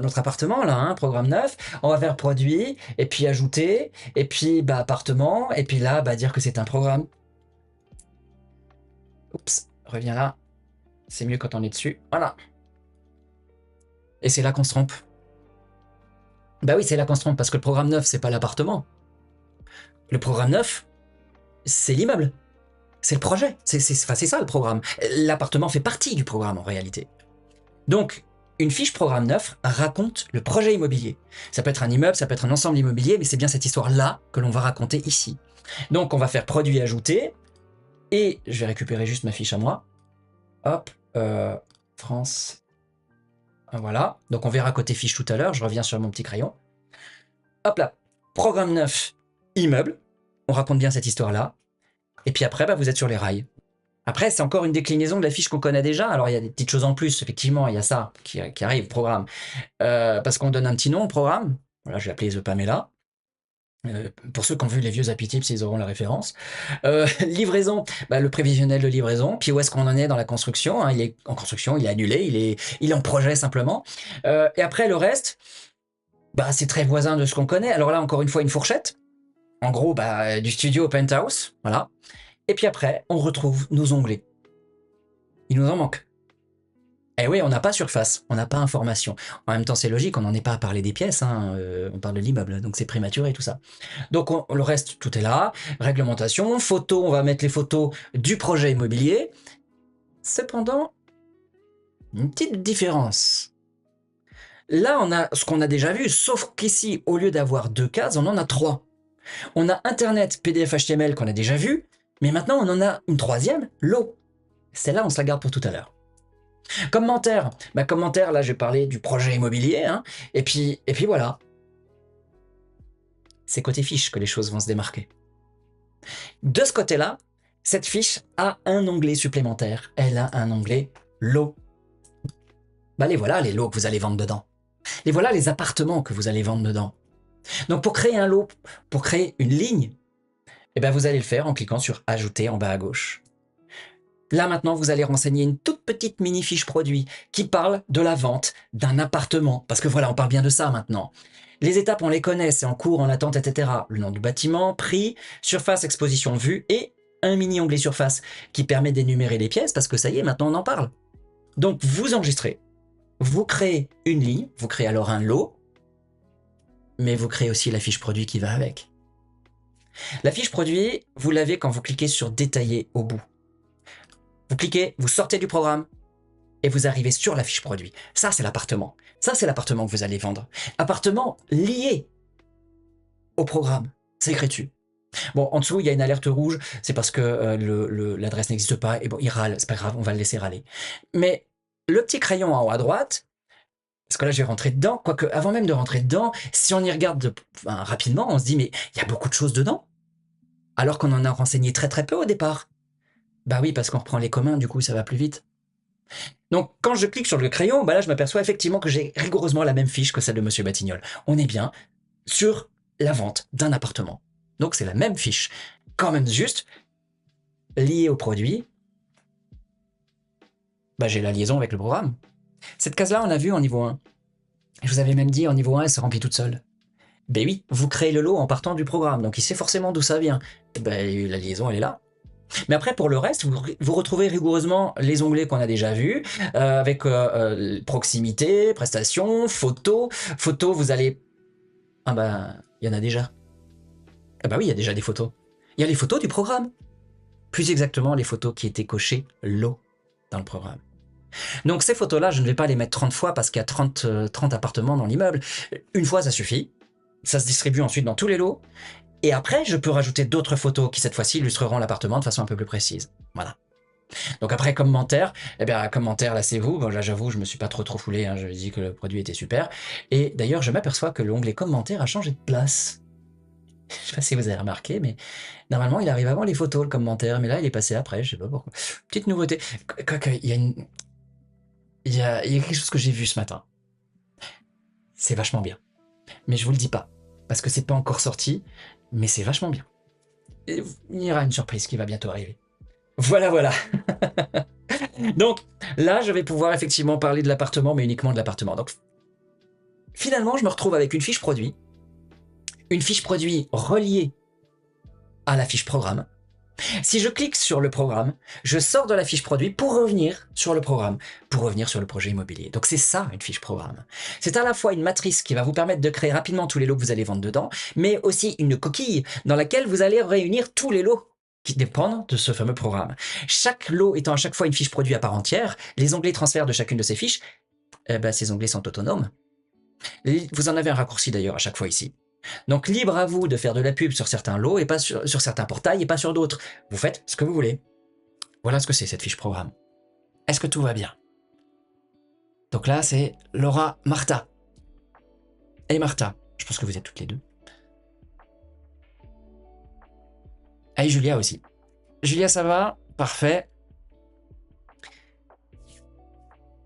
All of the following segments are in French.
notre appartement, là, hein, programme 9. On va faire produit, et puis ajouter, et puis appartement, et puis là, dire que c'est un programme. Oups, reviens là. C'est mieux quand on est dessus. Voilà. Et c'est là qu'on se trompe. Bah oui, c'est là qu'on se trompe, parce que le programme 9, c'est pas l'appartement. Le programme 9, c'est l'immeuble. C'est le projet. C'est ça le programme. L'appartement fait partie du programme en réalité. Donc, une fiche programme 9 raconte le projet immobilier. Ça peut être un immeuble, ça peut être un ensemble immobilier, mais c'est bien cette histoire-là que l'on va raconter ici. Donc, on va faire produit ajouté, et je vais récupérer juste ma fiche à moi. Hop, France. Voilà. Donc, on verra côté fiche tout à l'heure. Je reviens sur mon petit crayon. Hop là. Programme 9, immeuble. On raconte bien cette histoire-là. Et puis après, vous êtes sur les rails. Après, c'est encore une déclinaison de la fiche qu'on connaît déjà. Alors, il y a des petites choses en plus, effectivement, il y a ça qui arrive, programme. Parce qu'on donne un petit nom au programme. Voilà, je vais l'appeler The Pamela. Pour ceux qui ont vu les vieux Happy Tips, ils auront la référence. Livraison, le prévisionnel de livraison. Puis où est-ce qu'on en est dans la construction, hein. Il est en construction, il est annulé, il est en projet simplement. Et après, le reste, c'est très voisin de ce qu'on connaît. Alors là, encore une fois, une fourchette. En gros, du studio au penthouse, voilà. Et puis après, on retrouve nos onglets. Il nous en manque. Eh oui, on n'a pas surface, on n'a pas information. En même temps, c'est logique, on n'en est pas à parler des pièces, hein, on parle de l'immeuble, donc c'est prématuré tout ça. Donc le reste, tout est là. Réglementation, photos, on va mettre les photos du projet immobilier. Cependant, une petite différence. Là, on a ce qu'on a déjà vu, sauf qu'ici, au lieu d'avoir 2 cases, on en a 3. On a Internet, PDF, HTML qu'on a déjà vu, mais maintenant on en a une troisième, l'eau. Celle-là, on se la garde pour tout à l'heure. Commentaire. Commentaire, là, je vais parler du projet immobilier, hein, et puis voilà. C'est côté fiche que les choses vont se démarquer. De ce côté-là, cette fiche a un onglet supplémentaire. Elle a un onglet lot. Les voilà les lots que vous allez vendre dedans. Les voilà les appartements que vous allez vendre dedans. Donc pour créer un lot, pour créer une ligne, vous allez le faire en cliquant sur ajouter en bas à gauche. Là maintenant, vous allez renseigner une toute petite mini fiche produit qui parle de la vente d'un appartement. Parce que voilà, on parle bien de ça maintenant. Les étapes, on les connaît, c'est en cours, en attente, etc. Le nom du bâtiment, prix, surface, exposition vue et un mini onglet surface qui permet d'énumérer les pièces parce que ça y est, maintenant on en parle. Donc vous enregistrez, vous créez une ligne, vous créez alors un lot, mais vous créez aussi la fiche produit qui va avec. La fiche produit, vous l'avez quand vous cliquez sur détailler au bout. Vous cliquez, vous sortez du programme et vous arrivez sur la fiche produit. Ça, c'est l'appartement. Ça, c'est l'appartement que vous allez vendre. Appartement lié au programme. C'est écrit dessus. Bon, en dessous, il y a une alerte rouge. C'est parce que l'adresse n'existe pas. Et bon, il râle. C'est pas grave, on va le laisser râler. Mais le petit crayon en haut à droite, parce que là, je vais rentrer dedans. Quoique, avant même de rentrer dedans, si on y regarde rapidement, on se dit, mais il y a beaucoup de choses dedans. Alors qu'on en a renseigné très très peu au départ. Oui, parce qu'on reprend les communs, du coup, ça va plus vite. Donc, quand je clique sur le crayon, là, je m'aperçois effectivement que j'ai rigoureusement la même fiche que celle de Monsieur Batignolles. On est bien sur la vente d'un appartement. Donc, c'est la même fiche. Quand même juste, liée au produit, j'ai la liaison avec le programme. Cette case-là, on l'a vu en niveau 1. Je vous avais même dit, en niveau 1, elle se remplit toute seule. Oui, vous créez le lot en partant du programme, donc il sait forcément d'où ça vient. La liaison, elle est là. Mais après, pour le reste, vous retrouvez rigoureusement les onglets qu'on a déjà vus, avec proximité, prestations, photos. Photos, vous allez... il y en a déjà. Oui, il y a déjà des photos. Il y a les photos du programme. Plus exactement, les photos qui étaient cochées lot dans le programme. Donc ces photos-là, je ne vais pas les mettre 30 fois parce qu'il y a 30 appartements dans l'immeuble. Une fois, ça suffit. Ça se distribue ensuite dans tous les lots. Et après, je peux rajouter d'autres photos qui, cette fois-ci, illustreront l'appartement de façon un peu plus précise. Voilà. Donc après, commentaire, commentaire, là, c'est vous. Bon, là, j'avoue, je me suis pas trop foulé. Hein. Je dis que le produit était super. Et d'ailleurs, je m'aperçois que l'onglet commentaire a changé de place. Je sais pas si vous avez remarqué, mais normalement, il arrive avant les photos, le commentaire. Mais là, il est passé après, je sais pas pourquoi. Petite nouveauté. Il y a quelque chose que j'ai vu ce matin. C'est vachement bien. Mais je vous le dis pas. Parce que c'est pas encore sorti. Mais c'est vachement bien. Et il y aura une surprise qui va bientôt arriver. Voilà. Donc là, je vais pouvoir effectivement parler de l'appartement, mais uniquement de l'appartement. Donc finalement, je me retrouve avec une fiche produit reliée à la fiche programme. Si je clique sur le programme, je sors de la fiche produit pour revenir sur le programme, pour revenir sur le projet immobilier. Donc c'est ça une fiche programme. C'est à la fois une matrice qui va vous permettre de créer rapidement tous les lots que vous allez vendre dedans, mais aussi une coquille dans laquelle vous allez réunir tous les lots qui dépendent de ce fameux programme. Chaque lot étant à chaque fois une fiche produit à part entière, les onglets transfert de chacune de ces fiches, ces onglets sont autonomes. Vous en avez un raccourci d'ailleurs à chaque fois ici. Donc libre à vous de faire de la pub sur certains lots et pas sur certains portails et pas sur d'autres. Vous faites ce que vous voulez. Voilà ce que c'est cette fiche programme. Est-ce que tout va bien? Donc là c'est Laura, Martha. Et Martha, je pense que vous êtes toutes les deux. Et Julia aussi. Julia, ça va? Parfait.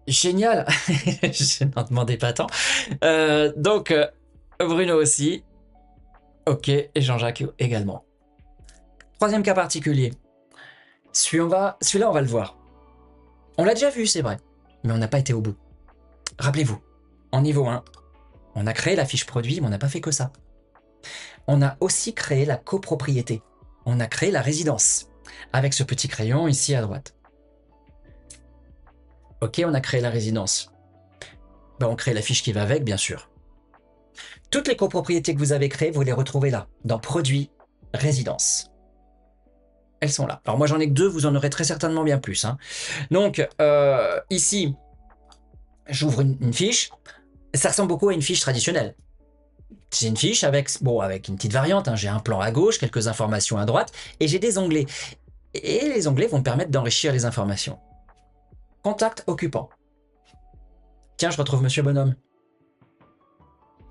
Génial. Je n'en demandais pas tant. Donc Bruno aussi. Ok, et Jean-Jacques également. Troisième cas particulier. Celui-là, on va le voir. On l'a déjà vu, c'est vrai, mais on n'a pas été au bout. Rappelez-vous, en niveau 1, on a créé la fiche produit, mais on n'a pas fait que ça. On a aussi créé la copropriété. On a créé la résidence, avec ce petit crayon ici à droite. Ok, on a créé la résidence. Ben, on crée la fiche qui va avec, bien sûr. Toutes les copropriétés que vous avez créées, vous les retrouvez là, dans Produits, Résidence. Elles sont là. Alors moi j'en ai que 2, vous en aurez très certainement bien plus. Hein. Donc ici, j'ouvre une fiche. Ça ressemble beaucoup à une fiche traditionnelle. C'est une fiche avec une petite variante. Hein. J'ai un plan à gauche, quelques informations à droite, et j'ai des onglets. Et les onglets vont me permettre d'enrichir les informations. Contact occupant. Tiens, je retrouve Monsieur Bonhomme.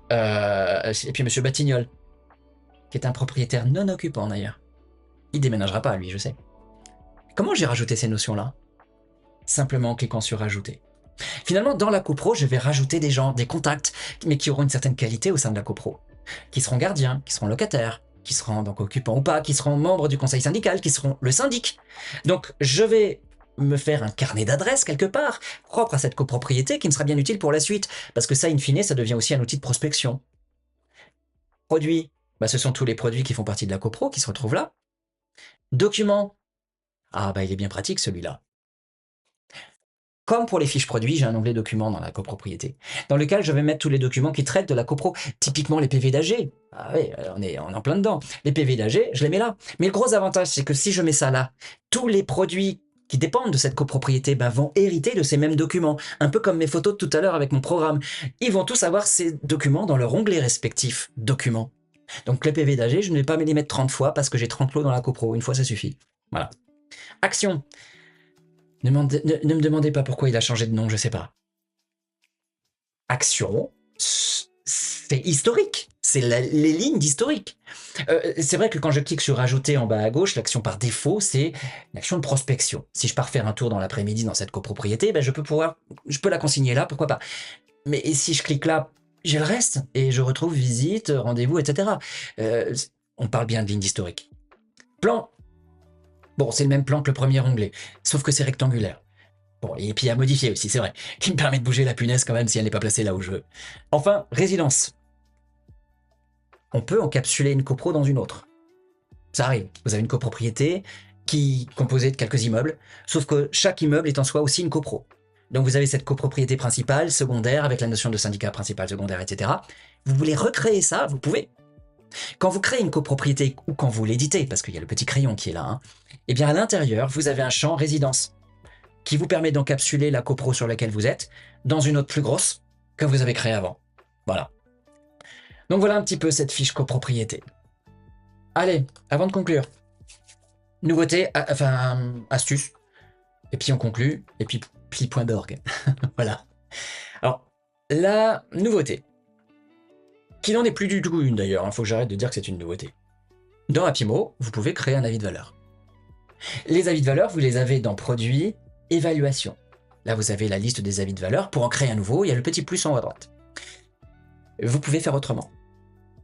Et puis Monsieur Batignolles, qui est un propriétaire non occupant d'ailleurs. Il déménagera pas, lui, je sais. Comment j'ai rajouté ces notions-là? Simplement en cliquant sur Rajouter. Finalement, dans la copro, je vais rajouter des gens, des contacts, mais qui auront une certaine qualité au sein de la copro. Qui seront gardiens, qui seront locataires, qui seront donc occupants ou pas, qui seront membres du conseil syndical, qui seront le syndic. Donc, je vais me faire un carnet d'adresses quelque part, propre à cette copropriété, qui me sera bien utile pour la suite, parce que ça, in fine, ça devient aussi un outil de prospection. Produits, ce sont tous les produits qui font partie de la copro, qui se retrouvent là. Documents, il est bien pratique celui-là. Comme pour les fiches produits, j'ai un onglet documents dans la copropriété, dans lequel je vais mettre tous les documents qui traitent de la copro, typiquement les PV d'AG. Ah oui, on est en plein dedans. Les PV d'AG, je les mets là. Mais le gros avantage, c'est que si je mets ça là, tous les produits qui dépendent de cette copropriété vont hériter de ces mêmes documents, un peu comme mes photos de tout à l'heure avec mon programme. Ils vont tous avoir ces documents dans leur onglet respectif, documents. Donc les PV d'AG, je ne vais pas les mettre 30 fois parce que j'ai 30 lots dans la copro, une fois ça suffit. Voilà. Action. Ne me demandez pas pourquoi il a changé de nom, je sais pas. Action, c'est historique. C'est les lignes d'historique. C'est vrai que quand je clique sur Ajouter en bas à gauche, l'action par défaut, c'est une action de prospection. Si je pars faire un tour dans l'après-midi dans cette copropriété, je peux la consigner là, pourquoi pas. Mais si je clique là, j'ai le reste et je retrouve visite, rendez-vous, etc. On parle bien de ligne d'historique. Plan. Bon, c'est le même plan que le premier onglet, sauf que c'est rectangulaire. Bon, et puis à modifier aussi, c'est vrai, qui me permet de bouger la punaise quand même si elle n'est pas placée là où je veux. Enfin, résidence. On peut encapsuler une copro dans une autre. Ça arrive, vous avez une copropriété qui est composée de quelques immeubles, sauf que chaque immeuble est en soi aussi une copro. Donc vous avez cette copropriété principale, secondaire, avec la notion de syndicat principal, secondaire, etc. Vous voulez recréer ça, vous pouvez. Quand vous créez une copropriété ou quand vous l'éditez, parce qu'il y a le petit crayon qui est là, eh bien à l'intérieur, vous avez un champ résidence qui vous permet d'encapsuler la copro sur laquelle vous êtes dans une autre plus grosse que vous avez créée avant. Voilà. Donc voilà un petit peu cette fiche copropriété. Allez, avant de conclure, nouveauté, astuce, et puis on conclut, et puis point d'orgue. Voilà. Alors, la nouveauté, qui n'en est plus du tout une d'ailleurs, il faut que j'arrête de dire que c'est une nouveauté. Dans Apimo, vous pouvez créer un avis de valeur. Les avis de valeur, vous les avez dans Produits, Évaluation. Là, vous avez la liste des avis de valeur. Pour en créer un nouveau, il y a le petit plus en haut à droite. Vous pouvez faire autrement.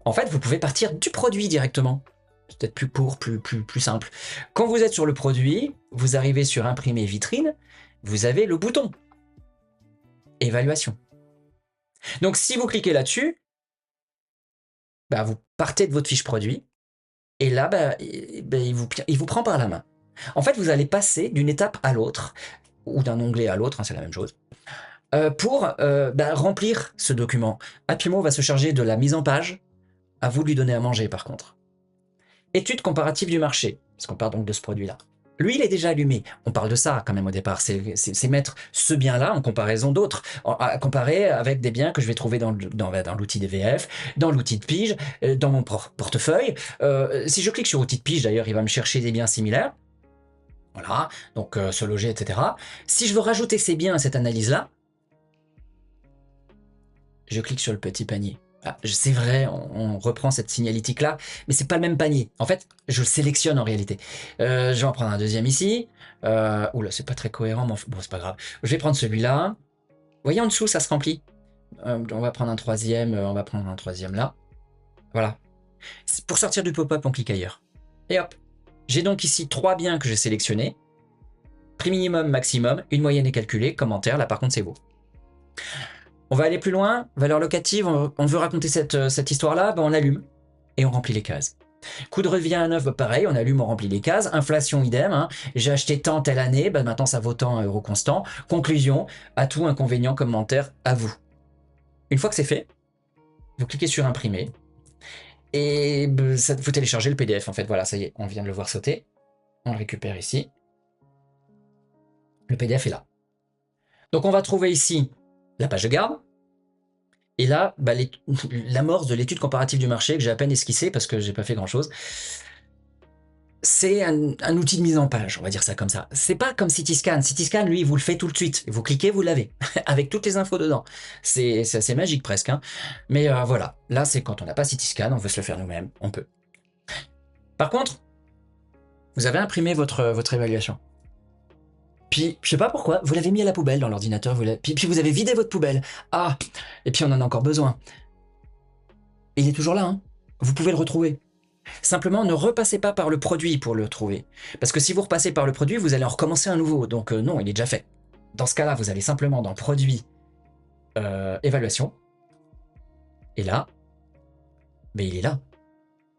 En fait, vous pouvez partir du produit directement. C'est peut-être plus court, plus simple. Quand vous êtes sur le produit, vous arrivez sur Imprimer vitrine, vous avez le bouton Évaluation. Donc si vous cliquez là-dessus, bah, vous partez de votre fiche produit, et là, bah, il vous prend par la main. En fait, vous allez passer d'une étape à l'autre, ou d'un onglet à l'autre, hein, c'est la même chose, pour bah, remplir ce document. Apimo va se charger de la mise en page, à vous de lui donner à manger par contre. Étude comparative du marché, parce qu'on parle donc de ce produit-là. Lui, il est déjà allumé. On parle de ça quand même au départ. C'est mettre ce bien-là en comparaison d'autres, à comparer avec des biens que je vais trouver dans l'outil DVF, dans l'outil de pige, dans mon portefeuille. Si je clique sur outil de pige, d'ailleurs, il va me chercher des biens similaires. Voilà, donc se loger, etc. Si je veux rajouter ces biens à cette analyse-là, je clique sur le petit panier. Ah, c'est vrai, on reprend cette signalétique-là, mais c'est pas le même panier. En fait, je le sélectionne en réalité. Je vais en prendre un deuxième ici. Oula, c'est pas très cohérent, mais bon, c'est pas grave. Je vais prendre celui-là. Vous voyez en dessous, ça se remplit. On va prendre un troisième, on va prendre un troisième là. Voilà. Pour sortir du pop-up, on clique ailleurs. Et hop. J'ai donc ici 3 biens que j'ai sélectionnés. Prix minimum, maximum, une moyenne est calculée, commentaire, là par contre c'est beau. On va aller plus loin, valeur locative, on veut raconter cette histoire-là, ben on allume et on remplit les cases. Coût de revient à neuf, pareil, on allume, on remplit les cases. Inflation, idem, hein. J'ai acheté tant telle année, ben maintenant ça vaut tant euros constant. Conclusion, atout, inconvénient, commentaire, à vous. Une fois que c'est fait, vous cliquez sur imprimer et ça vous téléchargez le PDF en fait. Voilà, ça y est, on vient de le voir sauter. On le récupère ici. Le PDF est là. Donc on va trouver ici la page de garde. Et là, bah, l'amorce de l'étude comparative du marché que j'ai à peine esquissée parce que j'ai pas fait grand chose. C'est un outil de mise en page, on va dire ça comme ça. C'est pas comme Cityscan. Cityscan, lui, il vous le fait tout de suite. Vous cliquez, vous l'avez, avec toutes les infos dedans. C'est assez magique presque. Hein. Mais voilà, là, c'est quand on n'a pas Cityscan, on veut se le faire nous-mêmes, on peut. Par contre, vous avez imprimé votre évaluation. Puis, je sais pas pourquoi, vous l'avez mis à la poubelle dans l'ordinateur, puis vous avez vidé votre poubelle. Ah, et puis on en a encore besoin. Et il est toujours là, hein. Vous pouvez le retrouver. Simplement, ne repassez pas par le produit pour le trouver. Parce que si vous repassez par le produit, vous allez en recommencer un nouveau. Donc non, il est déjà fait. Dans ce cas-là, vous allez simplement dans produit, évaluation. Et là, ben, il est là.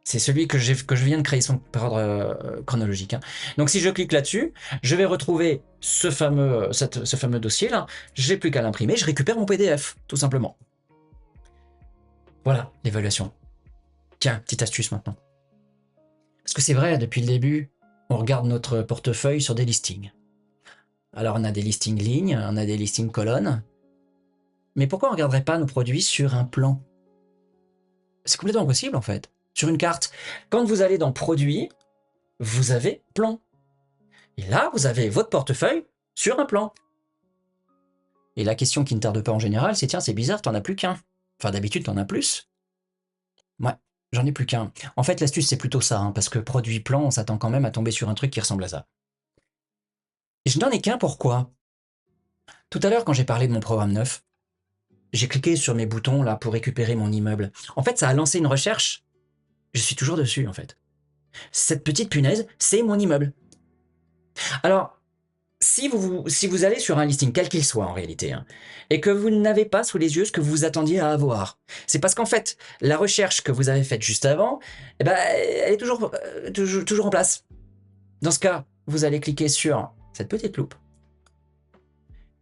C'est celui que je viens de créer par ordre chronologique. Hein. Donc si je clique là-dessus, je vais retrouver ce fameux dossier-là. Je n'ai plus qu'à l'imprimer, je récupère mon PDF, tout simplement. Voilà, l'évaluation. Tiens, petite astuce maintenant. Parce que c'est vrai, depuis le début, on regarde notre portefeuille sur des listings. Alors on a des listings lignes, on a des listings colonnes. Mais pourquoi on ne regarderait pas nos produits sur un plan? C'est complètement possible en fait. Sur une carte. Quand vous allez dans produits, vous avez plan. Et là, vous avez votre portefeuille sur un plan. Et la question qui ne tarde pas en général, c'est tiens, c'est bizarre, t'en as plus qu'un. Enfin, d'habitude, t'en as plus. Ouais, j'en ai plus qu'un. En fait, l'astuce, c'est plutôt ça, hein, parce que produit plan, on s'attend quand même à tomber sur un truc qui ressemble à ça. Et je n'en ai qu'un, pourquoi? Tout à l'heure, quand j'ai parlé de mon programme 9, j'ai cliqué sur mes boutons là pour récupérer mon immeuble. En fait, ça a lancé une recherche. Je suis toujours dessus, en fait. Cette petite punaise, c'est mon immeuble. Alors, si vous allez sur un listing, quel qu'il soit en réalité, hein, et que vous n'avez pas sous les yeux ce que vous attendiez à avoir, c'est parce qu'en fait, la recherche que vous avez faite juste avant, eh ben, elle est toujours en place. Dans ce cas, vous allez cliquer sur cette petite loupe.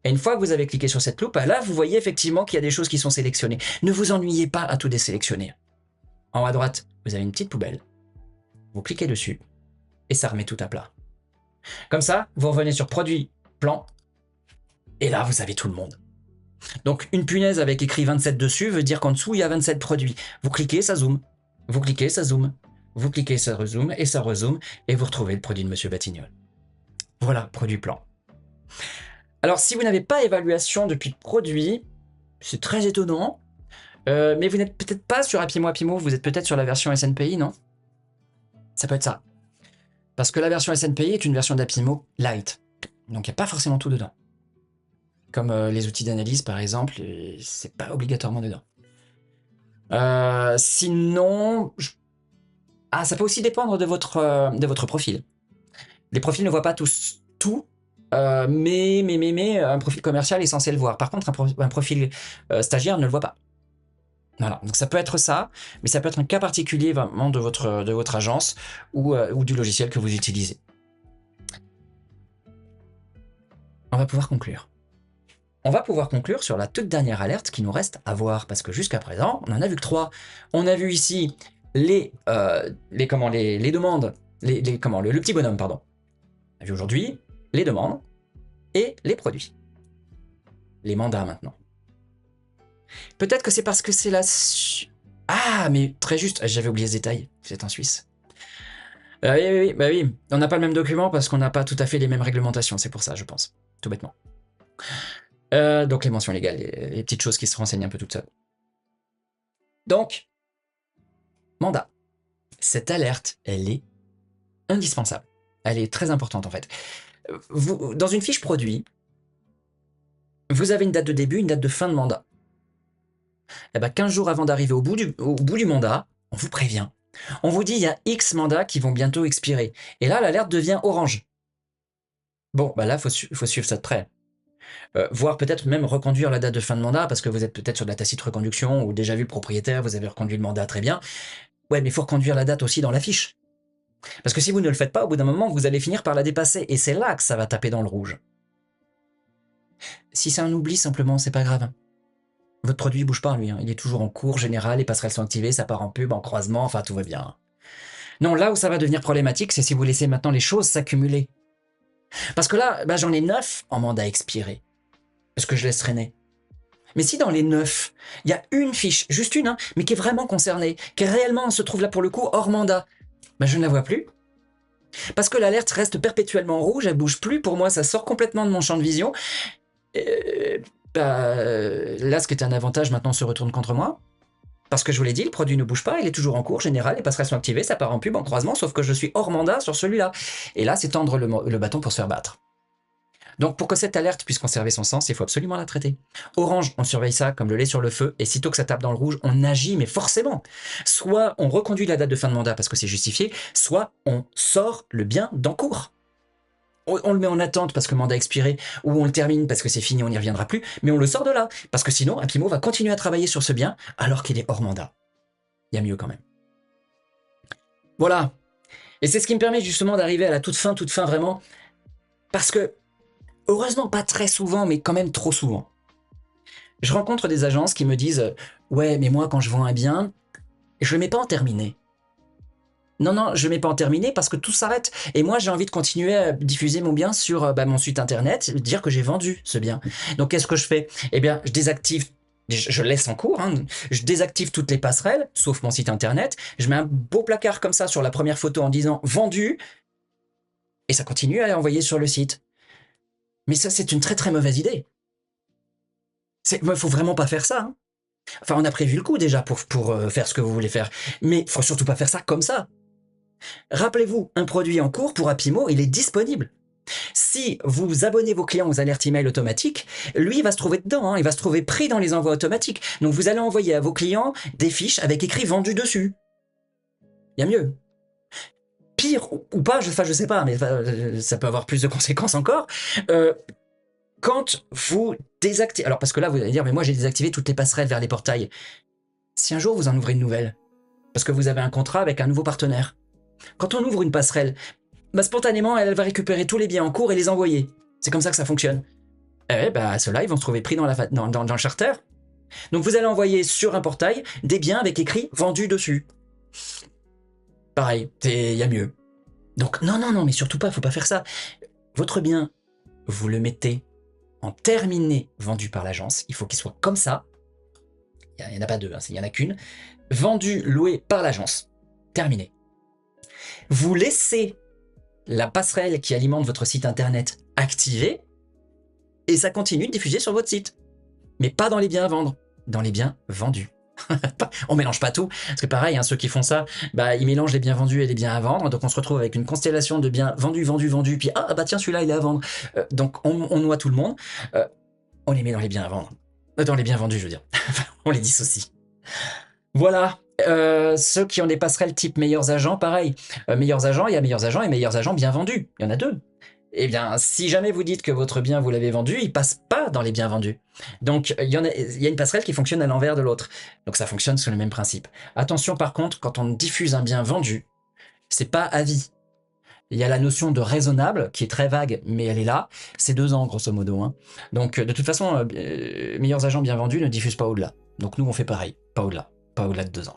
Et une fois que vous avez cliqué sur cette loupe, là, vous voyez effectivement qu'il y a des choses qui sont sélectionnées. Ne vous ennuyez pas à tout désélectionner. En haut à droite, vous avez une petite poubelle. Vous cliquez dessus et ça remet tout à plat. Comme ça, vous revenez sur produit, plan, et là, vous avez tout le monde. Donc, une punaise avec écrit 27 dessus veut dire qu'en dessous, il y a 27 produits. Vous cliquez, ça zoome. Vous cliquez, ça zoome. Vous cliquez, ça rezoome, et ça rezoome, et vous retrouvez le produit de Monsieur Batignolles. Voilà, produit plan. Alors, si vous n'avez pas évaluation depuis produit, c'est très étonnant, mais vous n'êtes peut-être pas sur Apimo, vous êtes peut-être sur la version SNPI, non? Ça peut être ça. Parce que la version SNPI est une version d'Apimo light. Donc, il n'y a pas forcément tout dedans. Comme les outils d'analyse, par exemple, c'est pas obligatoirement dedans. Sinon, ça peut aussi dépendre de votre profil. Les profils ne voient pas tous tout, mais un profil commercial est censé le voir. Par contre, un profil stagiaire ne le voit pas. Voilà, donc ça peut être ça, mais ça peut être un cas particulier vraiment de votre agence ou du logiciel que vous utilisez. On va pouvoir conclure. On va pouvoir conclure sur la toute dernière alerte qui nous reste à voir, parce que jusqu'à présent, on en a vu que 3. On a vu ici les demandes, le petit bonhomme, pardon. On a vu aujourd'hui les demandes et les produits. Les mandats maintenant. Peut-être que c'est parce que c'est la... Ah, mais très juste, j'avais oublié ce détail, vous êtes en Suisse. Oui, on n'a pas le même document parce qu'on n'a pas tout à fait les mêmes réglementations, c'est pour ça, je pense, tout bêtement. Donc les mentions légales, les petites choses qui se renseignent un peu toutes seules. Donc, mandat. Cette alerte, elle est indispensable. Elle est très importante en fait. Dans une fiche produit, vous avez une date de début, une date de fin de mandat. Eh ben, 15 jours avant d'arriver au bout du mandat, on vous prévient. On vous dit il y a X mandats qui vont bientôt expirer. Et là, l'alerte devient orange. Bon, bah là, il faut suivre ça de près. Voire peut-être même reconduire la date de fin de mandat, parce que vous êtes peut-être sur de la tacite reconduction, ou déjà vu le propriétaire, vous avez reconduit le mandat, très bien. Ouais, mais il faut reconduire la date aussi dans la fiche. Parce que si vous ne le faites pas, au bout d'un moment, vous allez finir par la dépasser, et c'est là que ça va taper dans le rouge. Si c'est un oubli, simplement, c'est pas grave. Votre produit ne bouge pas, lui. Hein. Il est toujours en cours général, les passerelles sont activées, ça part en pub, en croisement, enfin, tout va bien. Non, là où ça va devenir problématique, c'est si vous laissez maintenant les choses s'accumuler. Parce que là, bah, j'en ai 9 en mandat expiré. Est-ce que je laisse traîner? Mais si dans les 9, il y a une fiche, juste une, hein, mais qui est vraiment concernée, qui réellement se trouve là pour le coup hors mandat, bah, je ne la vois plus. Parce que l'alerte reste perpétuellement rouge, elle bouge plus, pour moi ça sort complètement de mon champ de vision. Là, ce qui était un avantage maintenant se retourne contre moi. Parce que je vous l'ai dit, le produit ne bouge pas, il est toujours en cours général, les passerelles sont activées, ça part en pub, en croisement, sauf que je suis hors mandat sur celui-là. Et là, c'est tendre le bâton pour se faire battre. Donc pour que cette alerte puisse conserver son sens, il faut absolument la traiter. Orange, on surveille ça comme le lait sur le feu, et sitôt que ça tape dans le rouge, on agit, mais forcément. Soit on reconduit la date de fin de mandat parce que c'est justifié, soit on sort le bien d'encours. On le met en attente parce que le mandat a expiré, ou on le termine parce que c'est fini, on n'y reviendra plus, mais on le sort de là, parce que sinon, Apimo va continuer à travailler sur ce bien alors qu'il est hors mandat. Il y a mieux quand même. Voilà. Et c'est ce qui me permet justement d'arriver à la toute fin vraiment, parce que heureusement, pas très souvent, mais quand même trop souvent. Je rencontre des agences qui me disent « Ouais, mais moi, quand je vends un bien, je le mets pas en terminé. » Non, je le mets pas en terminé parce que tout s'arrête. Et moi, j'ai envie de continuer à diffuser mon bien sur mon site internet, dire que j'ai vendu ce bien. Donc, qu'est-ce que je fais? Eh bien, je désactive, je laisse en cours, hein, je désactive toutes les passerelles, sauf mon site internet. Je mets un beau placard comme ça sur la première photo en disant « Vendu », et ça continue à envoyer sur le site. Mais ça, c'est une très très mauvaise idée. Il faut vraiment pas faire ça. Hein. Enfin, on a prévu le coup déjà pour faire ce que vous voulez faire. Mais il faut surtout pas faire ça comme ça. Rappelez-vous, un produit en cours pour Apimo, il est disponible. Si vous abonnez vos clients aux alertes email automatiques, lui, il va se trouver dedans, hein, il va se trouver pris dans les envois automatiques. Donc, vous allez envoyer à vos clients des fiches avec écrit vendu dessus. Il y a mieux. Pire ou pas, je sais pas, mais ça peut avoir plus de conséquences encore. Quand vous désactivez... Alors, parce que là, vous allez dire, mais moi, j'ai désactivé toutes les passerelles vers les portails. Si un jour, vous en ouvrez une nouvelle, parce que vous avez un contrat avec un nouveau partenaire, quand on ouvre une passerelle, bah, spontanément, elle va récupérer tous les biens en cours et les envoyer. C'est comme ça que ça fonctionne. Ceux-là, ils vont se trouver pris dans le charter. Donc, vous allez envoyer sur un portail des biens avec écrit « vendu » dessus. Pareil, il y a mieux. Donc, non, mais surtout pas, faut pas faire ça. Votre bien, vous le mettez en terminé vendu par l'agence, il faut qu'il soit comme ça, il n'y en a pas deux, hein, il n'y en a qu'une, vendu, loué par l'agence, terminé. Vous laissez la passerelle qui alimente votre site internet activée, et ça continue de diffuser sur votre site. Mais pas dans les biens à vendre, dans les biens vendus. On mélange pas tout, parce que pareil, hein, ceux qui font ça, ils mélangent les biens vendus et les biens à vendre, donc on se retrouve avec une constellation de biens vendus, puis tiens, celui-là il est à vendre. Donc on noie tout le monde, on les met dans les biens à vendre. Dans les biens vendus, je veux dire. On les dissocie. Voilà. Ceux qui ont des passerelles type meilleurs agents, pareil. Meilleurs agents, il y a meilleurs agents et meilleurs agents bien vendus. Il y en a deux. Eh bien, si jamais vous dites que votre bien, vous l'avez vendu, il passe pas dans les biens vendus. Donc, il y a une passerelle qui fonctionne à l'envers de l'autre. Donc, ça fonctionne sous le même principe. Attention, par contre, quand on diffuse un bien vendu, c'est pas à vie. Il y a la notion de raisonnable, qui est très vague, mais elle est là. C'est 2 ans, grosso modo, hein. Donc, de toute façon, meilleurs agents bien vendus ne diffusent pas au-delà. Donc, nous, on fait pareil. Pas au-delà. Pas au-delà de 2 ans.